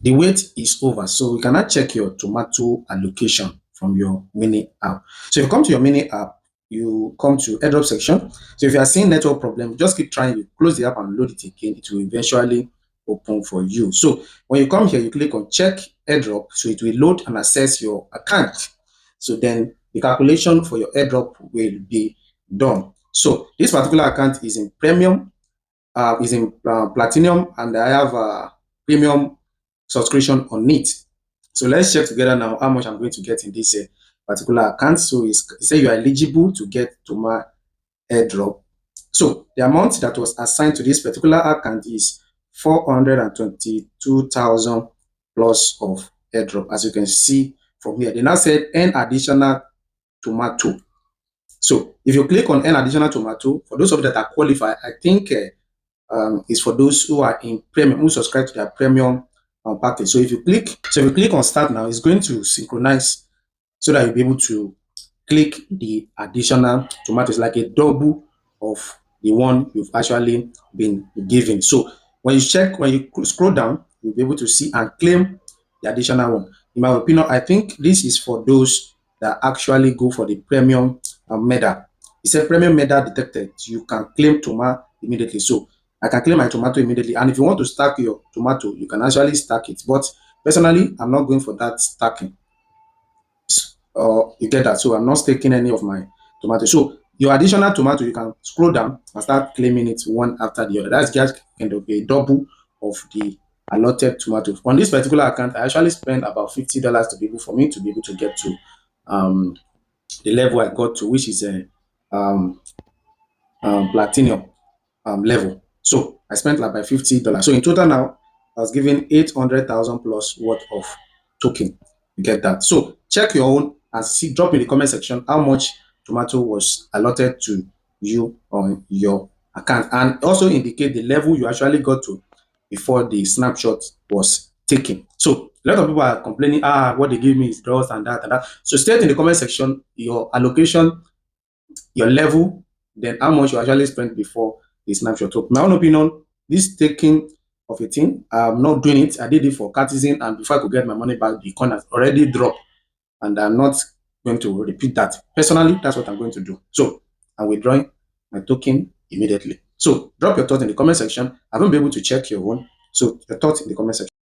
the wait is over. So you cannot check your tomato allocation from your mini app. So you come to your mini app, you come to airdrop section. So if you are seeing network problem, just keep trying. You close the app and load it again. It will eventually open for you. So when you come here, you click on check airdrop. So it will load and access your account. So then the calculation for your airdrop will be done. So this particular account is in premium, is in platinum, and I have a premium subscription on it. So let's check together now how much I'm going to get in this particular account. So it say you are eligible to get to my airdrop. So the amount that was assigned to this particular account is 422,000 plus of airdrop, as you can see from here. They now said an additional tomato. So if you click on an additional tomato, for those of you that are qualified, I think is for those who are in premium, who subscribe to their premium package. So if you click on start now, it's going to synchronize so that you'll be able to click the additional tomatoes, like a double of the one you've actually been given. So when you scroll down, you'll be able to see and claim the additional one. In my opinion, I think this is for those that actually go for the premium medal. It's a premium medal detected. You can claim tomato immediately. So I can claim my tomato immediately. And if you want to stack your tomato, you can actually stack it. But personally, I'm not going for that stacking. You get that? So I'm not staking any of my tomato. So your additional tomato, you can scroll down and start claiming it one after the other. That's just kind of a double of the allotted tomato. On this particular account, I actually spent about $50 to be able for me to be able to get to the level I got to, which is a platinum level. So I spent like by $50. So in total now, I was given 800,000 plus worth of token. You get that? So check your own and see, drop in the comment section how much tomato was allotted to you on your account, and also indicate the level you actually got to before the snapshot was taken. So a lot of people are complaining, what they give me is draws and that and that. So state in the comment section your allocation, your level, then how much you actually spent before the snapshot. So my own opinion, this taking of a thing, I'm not doing it. I did it for courtesan, and before I could get my money back, the coin has already dropped, and I'm not going to repeat that. Personally, that's what I'm going to do. So I'm withdrawing my token immediately. So drop your thoughts in the comment section. I won't be able to check your own. So your thoughts in the comment section.